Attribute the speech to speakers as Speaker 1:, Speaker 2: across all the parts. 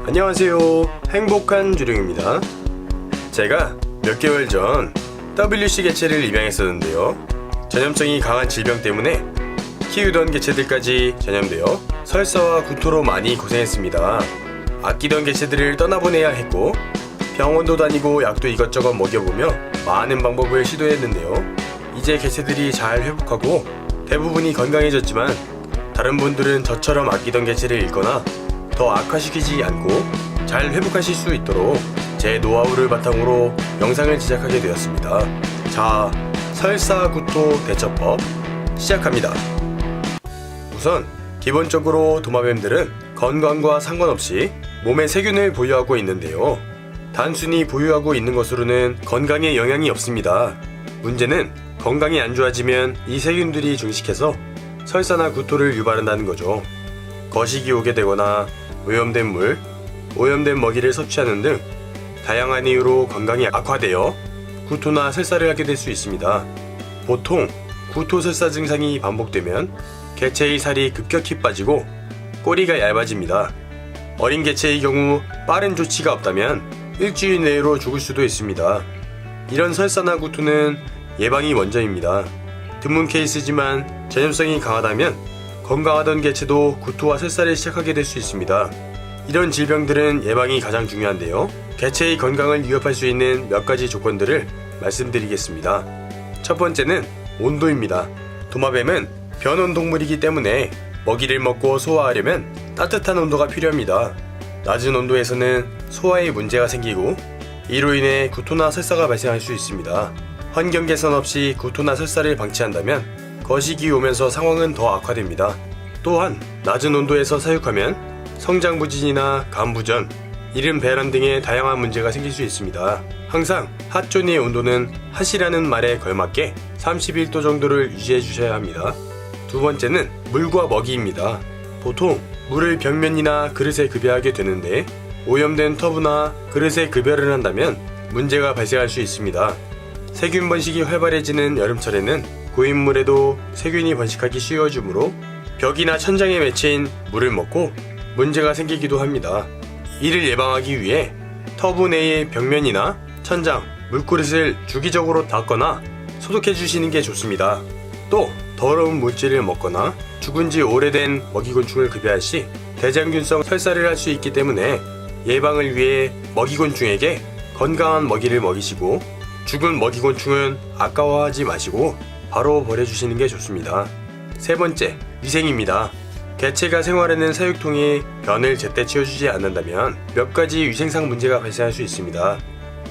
Speaker 1: 안녕하세요, 행복한 주룡입니다. 제가 몇 개월 전 WC 개체를 입양했었는데요, 전염성이 강한 질병 때문에 키우던 개체들까지 전염되어 설사와 구토로 많이 고생했습니다. 아끼던 개체들을 떠나보내야 했고 병원도 다니고 약도 이것저것 먹여보며 많은 방법을 시도했는데요, 이제 개체들이 잘 회복하고 대부분이 건강해졌지만 다른 분들은 저처럼 아끼던 개체를 잃거나 더 악화시키지 않고 잘 회복하실 수 있도록 제 노하우를 바탕으로 영상을 제작하게 되었습니다. 자, 설사 구토 대처법 시작합니다. 우선 기본적으로 도마뱀들은 건강과 상관없이 몸에 세균을 보유하고 있는데요, 단순히 보유하고 있는 것으로는 건강에 영향이 없습니다. 문제는 건강이 안 좋아지면 이 세균들이 증식해서 설사나 구토를 유발한다는 거죠. 거식이 오게 되거나 오염된 물, 오염된 먹이를 섭취하는 등 다양한 이유로 건강이 악화되어 구토나 설사를 하게 될 수 있습니다. 보통 구토설사 증상이 반복되면 개체의 살이 급격히 빠지고 꼬리가 얇아집니다. 어린 개체의 경우 빠른 조치가 없다면 일주일 내로 죽을 수도 있습니다. 이런 설사나 구토는 예방이 먼저입니다. 드문 케이스지만 전염성이 강하다면 건강하던 개체도 구토와 설사를 시작하게 될 수 있습니다. 이런 질병들은 예방이 가장 중요한데요, 개체의 건강을 위협할 수 있는 몇 가지 조건들을 말씀드리겠습니다. 첫 번째는 온도입니다. 도마뱀은 변온 동물이기 때문에 먹이를 먹고 소화하려면 따뜻한 온도가 필요합니다. 낮은 온도에서는 소화에 문제가 생기고 이로 인해 구토나 설사가 발생할 수 있습니다. 환경 개선 없이 구토나 설사를 방치한다면 거식이 오면서 상황은 더 악화됩니다. 또한 낮은 온도에서 사육하면 성장 부진이나 간 부전, 이른 배란 등의 다양한 문제가 생길 수 있습니다. 항상 핫존이의 온도는 핫이라는 말에 걸맞게 31도 정도를 유지해 주셔야 합니다. 두 번째는 물과 먹이입니다. 보통 물을 벽면이나 그릇에 급여하게 되는데 오염된 터브나 그릇에 급여를 한다면 문제가 발생할 수 있습니다. 세균 번식이 활발해지는 여름철에는 고인물에도 세균이 번식하기 쉬워지므로 벽이나 천장에 맺힌 물을 먹고 문제가 생기기도 합니다. 이를 예방하기 위해 터브 내의 벽면이나 천장, 물그릇을 주기적으로 닦거나 소독해 주시는 게 좋습니다. 또 더러운 물질을 먹거나 죽은 지 오래된 먹이곤충을 급여할 시 대장균성 설사를 할 수 있기 때문에 예방을 위해 먹이곤충에게 건강한 먹이를 먹이시고 죽은 먹이곤충은 아까워하지 마시고 바로 버려주시는 게 좋습니다. 세 번째, 위생입니다. 개체가 생활하는 사육통에 변을 제때 치워주지 않는다면 몇 가지 위생상 문제가 발생할 수 있습니다.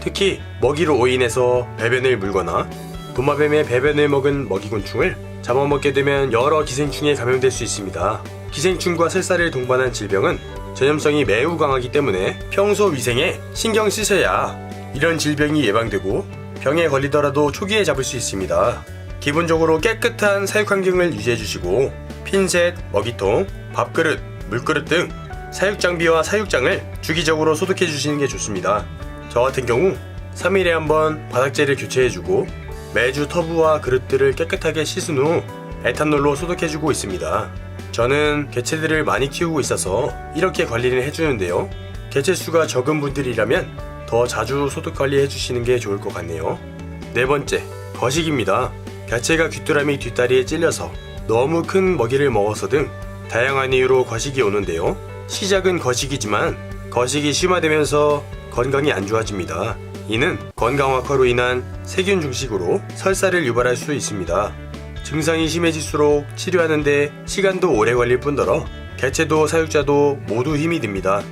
Speaker 1: 특히 먹이로 오인해서 배변을 물거나 도마뱀의 배변을 먹은 먹이곤충을 잡아먹게 되면 여러 기생충에 감염될 수 있습니다. 기생충과 설사를 동반한 질병은 전염성이 매우 강하기 때문에 평소 위생에 신경 쓰셔야 이런 질병이 예방되고 병에 걸리더라도 초기에 잡을 수 있습니다. 기본적으로 깨끗한 사육 환경을 유지해 주시고 핀셋, 먹이통, 밥그릇, 물그릇 등 사육 장비와 사육장을 주기적으로 소독해 주시는 게 좋습니다. 저 같은 경우 3일에 한번 바닥재를 교체해 주고 매주 터브와 그릇들을 깨끗하게 씻은 후 에탄올로 소독해 주고 있습니다. 저는 개체들을 많이 키우고 있어서 이렇게 관리를 해주는데요, 개체 수가 적은 분들이라면 더 자주 소독 관리해 주시는 게 좋을 것 같네요. 네 번째, 거식입니다. 개체가 귀뚜라미 뒷다리에 찔려서 너무 큰 먹이를 먹어서 등 다양한 이유로 거식이 오는데요, 시작은 거식이지만 거식이 심화되면서 건강이 안 좋아집니다. 이는 건강 악화로 인한 세균 증식으로 설사를 유발할 수 있습니다. 증상이 심해질수록 치료하는데 시간도 오래 걸릴 뿐더러 개체도 사육자도 모두 힘이 듭니다.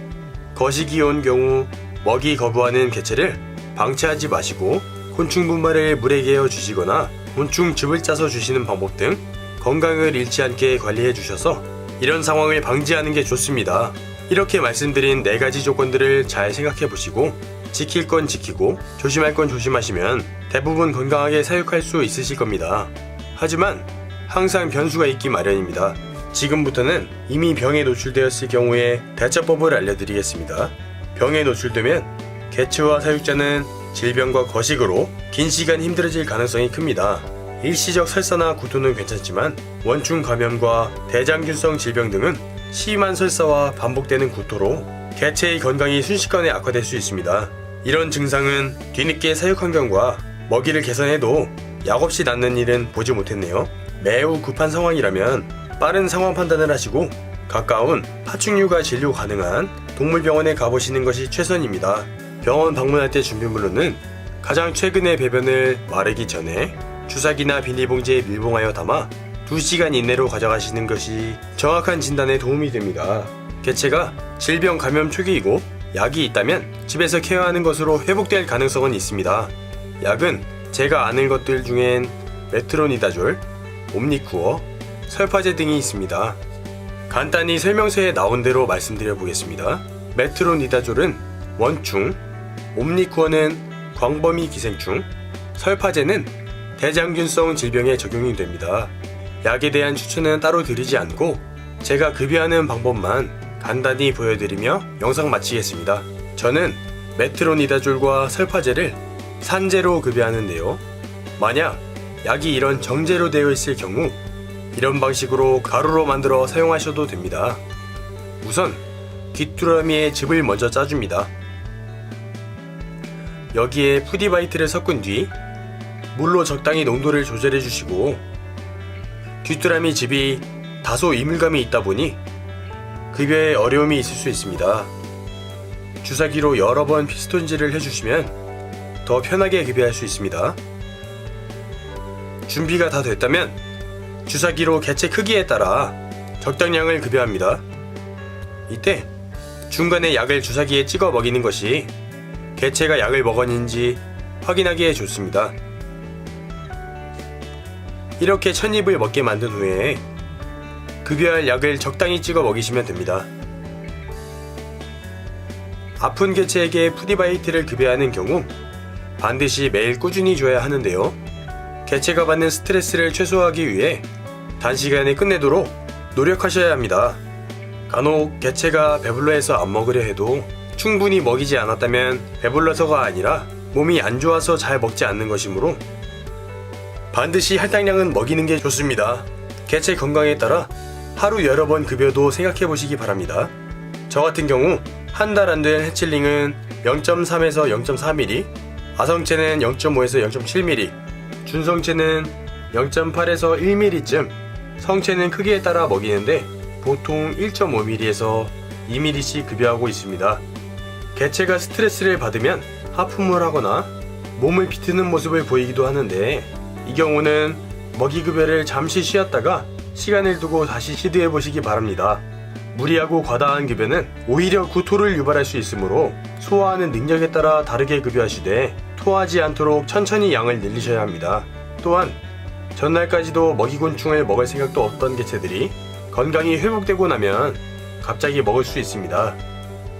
Speaker 1: 거식이 온 경우 먹이 거부하는 개체를 방치하지 마시고 곤충 분말을 물에 개어 주시거나 곤충즙을 짜서 주시는 방법 등 건강을 잃지 않게 관리해 주셔서 이런 상황을 방지하는 게 좋습니다. 이렇게 말씀드린 4가지 조건들을 잘 생각해 보시고 지킬 건 지키고 조심할 건 조심하시면 대부분 건강하게 사육할 수 있으실 겁니다. 하지만 항상 변수가 있기 마련입니다. 지금부터는 이미 병에 노출되었을 경우에 대처법을 알려드리겠습니다. 병에 노출되면 개체와 사육자는 질병과 거식으로 긴 시간 힘들어질 가능성이 큽니다. 일시적 설사나 구토는 괜찮지만 원충 감염과 대장균성 질병 등은 심한 설사와 반복되는 구토로 개체의 건강이 순식간에 악화될 수 있습니다. 이런 증상은 뒤늦게 사육 환경과 먹이를 개선해도 약 없이 낫는 일은 보지 못했네요. 매우 급한 상황이라면 빠른 상황 판단을 하시고 가까운 파충류가 진료 가능한 동물병원에 가보시는 것이 최선입니다. 병원 방문할 때 준비물로는 가장 최근의 배변을 마르기 전에 주사기나 비닐봉지에 밀봉하여 담아 2시간 이내로 가져가시는 것이 정확한 진단에 도움이 됩니다. 개체가 질병 감염 초기이고 약이 있다면 집에서 케어하는 것으로 회복될 가능성은 있습니다. 약은 제가 아는 것들 중엔 메트로니다졸, 옴니쿠어, 설파제 등이 있습니다. 간단히 설명서에 나온 대로 말씀드려 보겠습니다. 메트로니다졸은 원충, 옴니쿠어는 광범위 기생충, 설파제는 대장균성 질병에 적용이 됩니다. 약에 대한 추천은 따로 드리지 않고 제가 급여하는 방법만 간단히 보여드리며 영상 마치겠습니다. 저는 메트로니다졸과 설파제를 산제로 급여하는데요. 만약 약이 이런 정제로 되어 있을 경우 이런 방식으로 가루로 만들어 사용하셔도 됩니다. 우선 귀뚜라미의 즙을 먼저 짜줍니다. 여기에 푸디바이트를 섞은 뒤 물로 적당히 농도를 조절해 주시고 귀뚜라미 즙이 다소 이물감이 있다 보니 급여에 어려움이 있을 수 있습니다. 주사기로 여러 번 피스톤질을 해주시면 더 편하게 급여할 수 있습니다. 준비가 다 됐다면 주사기로 개체 크기에 따라 적당량을 급여합니다. 이때 중간에 약을 주사기에 찍어 먹이는 것이 개체가 약을 먹었는지 확인하기에 좋습니다. 이렇게 첫 입을 먹게 만든 후에 급여할 약을 적당히 찍어 먹이시면 됩니다. 아픈 개체에게 푸디바이트를 급여하는 경우 반드시 매일 꾸준히 줘야 하는데요. 개체가 받는 스트레스를 최소화하기 위해 단시간에 끝내도록 노력하셔야 합니다. 간혹 개체가 배불러해서 안 먹으려 해도 충분히 먹이지 않았다면 배불러서가 아니라 몸이 안 좋아서 잘 먹지 않는 것이므로 반드시 할당량은 먹이는 게 좋습니다. 개체 건강에 따라 하루 여러 번 급여도 생각해 보시기 바랍니다. 저 같은 경우 한 달 안 된 해칠링은 0.3에서 0.4mm, 아성체는 0.5에서 0.7mm, 준성체는 0.8에서 1mm쯤, 성체는 크기에 따라 먹이는데 보통 1.5mm에서 2mm씩 급여하고 있습니다. 개체가 스트레스를 받으면 하품을 하거나 몸을 비트는 모습을 보이기도 하는데 이 경우는 먹이 급여를 잠시 쉬었다가 시간을 두고 다시 시도해 보시기 바랍니다. 무리하고 과다한 급여는 오히려 구토를 유발할 수 있으므로 소화하는 능력에 따라 다르게 급여하시되 토하지 않도록 천천히 양을 늘리셔야 합니다. 또한 전날까지도 먹이곤충을 먹을 생각도 없던 개체들이 건강이 회복되고 나면 갑자기 먹을 수 있습니다.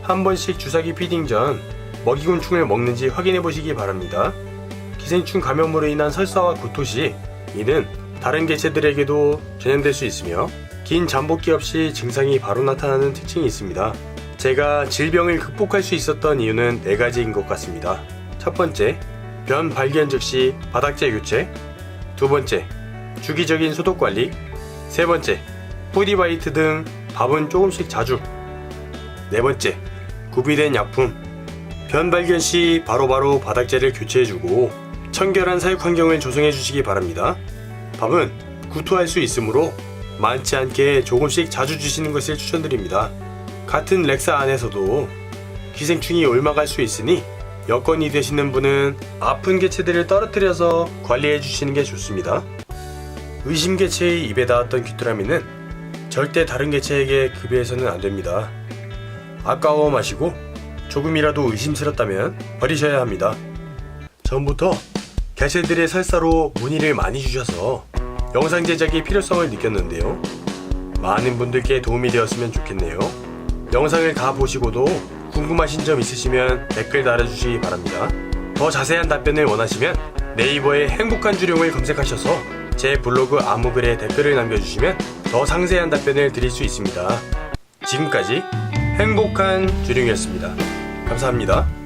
Speaker 1: 한 번씩 주사기 피딩 전 먹이곤충을 먹는지 확인해 보시기 바랍니다. 기생충 감염으로 인한 설사와 구토 시 이는 다른 개체들에게도 전염될 수 있으며 긴 잠복기 없이 증상이 바로 나타나는 특징이 있습니다. 제가 질병을 극복할 수 있었던 이유는 4가지인 것 같습니다. 첫 번째, 변 발견 즉시 바닥재 교체. 두 번째, 주기적인 소독 관리. 세 번째, 푸디바이트 등 밥은 조금씩 자주. 네 번째, 구비된 약품. 변 발견 시 바로바로 바닥재를 교체해주고 청결한 사육 환경을 조성해 주시기 바랍니다. 밥은 구토할 수 있으므로 많지 않게 조금씩 자주 주시는 것을 추천드립니다. 같은 렉사 안에서도 기생충이 옮아갈 수 있으니 여건이 되시는 분은 아픈 개체들을 떨어뜨려서 관리해 주시는 게 좋습니다. 의심 개체의 입에 닿았던 귀뚜라미는 절대 다른 개체에게 급여해서는 안 됩니다. 아까워 마시고 조금이라도 의심스럽다면 버리셔야 합니다. 전부터 개체들의 설사로 문의를 많이 주셔서 영상 제작의 필요성을 느꼈는데요. 많은 분들께 도움이 되었으면 좋겠네요. 영상을 다 보시고도 궁금하신 점 있으시면 댓글 달아주시기 바랍니다. 더 자세한 답변을 원하시면 네이버에 행복한 주룡을 검색하셔서 제 블로그 아무글에 댓글을 남겨주시면 더 상세한 답변을 드릴 수 있습니다. 지금까지 행복한 주룡이었습니다. 감사합니다.